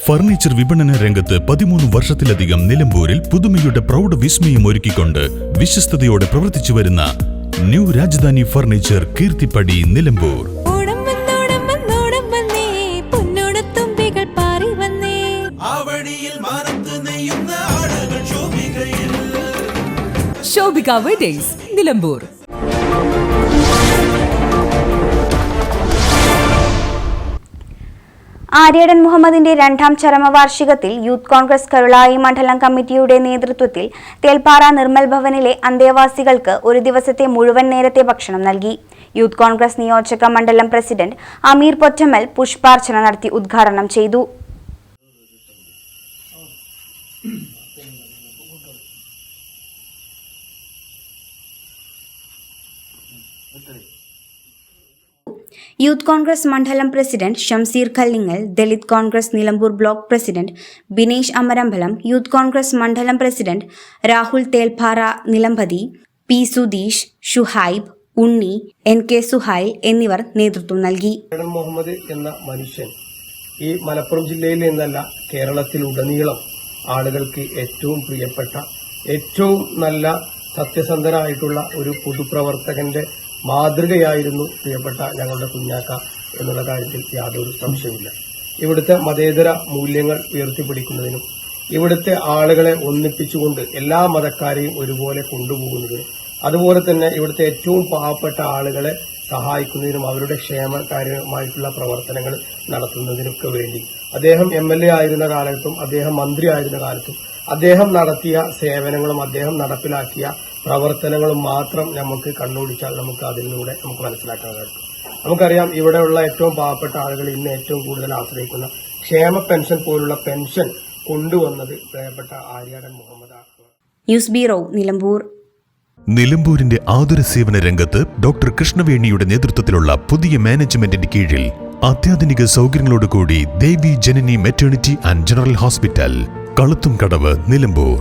Furniture വിപണന രംഗത്ത് 13 വർഷത്തിലധികം നിലമ്പൂരിൽ പുതുമയുടെ പ്രൗഢ വിസ്മയം ഒരുക്കിക്കൊണ്ട് വിശ്വസ്തയോടെ പ്രവർത്തിച്ചു വരുന്ന new Rajdhani furniture Keerthippadi Nilambur. Shobhika weddings Nilambur. Aryadan മുഹമ്മദിന്റെ 2ാം ചരമവാർഷികത്തിൽ യൂത്ത് കോൺഗ്രസ് കരുളായി മണ്ഡലം കമ്മിറ്റിയുടെ നേതൃത്വത്തിൽ തേൽപ്പാറ നിർമ്മൽ ഭവനിലെ അന്തേവാസികൾക്ക് ഒരു ദിവസത്തെ മുഴുവൻ നേരത്തെ ഭക്ഷണം നൽകി. യൂത്ത് കോൺഗ്രസ് നിയോജക മണ്ഡലം പ്രസിഡന്റ് അമീർ പൊറ്റമ്മൽ പുഷ്പാർച്ചന നടത്തി ഉദ്ഘാടനം ചെയ്തു. യൂത്ത് കോൺഗ്രസ് മണ്ഡലം president Shamseer Kallingal, Dalit Congress Nilambur block president Binesh Amarambalam, youth Congress മണ്ഡലം പ്രസിഡന്റ് രാഹുൽ തേൽപ്പാറ നിലമ്പതി, പി സുധീഷ്, ഷുഹൈബ്, ഉണ്ണി, NK സുഹൈൽ എന്നിവർ നേതൃത്വം നൽകി. മുഹമ്മദ് എന്ന മനുഷ്യൻ ഈ മലപ്പുറം ജില്ലയിൽ നിന്നല്ല കേരളത്തിലുടനീളം ആളുകൾക്ക് ഏറ്റവും പ്രിയപ്പെട്ട, ഏറ്റവും നല്ല സത്യസന്ധനായിട്ടുള്ള ഒരു പൊതുപ്രവർത്തകന്റെ മാതൃകയായിരുന്നു പ്രിയപ്പെട്ട ഞങ്ങളുടെ കുഞ്ഞാക്ക എന്നുള്ള കാര്യത്തിൽ യാതൊരു സംശയമില്ല. ഇവിടുത്തെ മതേതര മൂല്യങ്ങൾ ഉയർത്തിപ്പിടിക്കുന്നതിനും ഇവിടുത്തെ ആളുകളെ ഒന്നിപ്പിച്ചുകൊണ്ട് എല്ലാ മതക്കാരെയും ഒരുപോലെ കൊണ്ടുപോകുന്നതിനും അതുപോലെ തന്നെ ഇവിടുത്തെ ഏറ്റവും പാവപ്പെട്ട ആളുകളെ സഹായിക്കുന്നതിനും അവരുടെ ക്ഷേമകാര്യമായിട്ടുള്ള പ്രവർത്തനങ്ങൾ നടത്തുന്നതിനൊക്കെ വേണ്ടി അദ്ദേഹം MLA ആയിരുന്ന കാലത്തും അദ്ദേഹം മന്ത്രി ആയിരുന്ന കാലത്തും അദ്ദേഹം നടത്തിയ സേവനങ്ങളും അദ്ദേഹം നടപ്പിലാക്കിയ പ്രവർത്തനങ്ങളും മാത്രം നമുക്ക് കണ്ണോടിച്ചാൽ നമുക്ക് അതിലൂടെ നമുക്ക് മനസ്സിലാക്കാൻ കഴിയും. നമുക്കറിയാം ഇവിടെയുള്ള ഏറ്റവും പാവപ്പെട്ട ആളുകൾ ഇന്ന് ഏറ്റവും കൂടുതൽ ആശ്രയിക്കുന്ന ക്ഷേമ പെൻഷൻ പോലുള്ള പെൻഷൻ കൊണ്ടുവന്നത് പ്രിയപ്പെട്ട ആര്യാടൻ മുഹമ്മദ്. News bureau Nilambur. നിലമ്പൂരിന്റെ ആതുര സേവന രംഗത്ത് ഡോക്ടർ കൃഷ്ണവേണിയുടെ നേതൃത്വത്തിലുള്ള പുതിയ മാനേജ്മെന്റിന്റെ കീഴിൽ അത്യാധുനിക സൗകര്യങ്ങളോടുകൂടി Devi Janani maternity and general hospital, Kaluthumkadavu, Nilambur.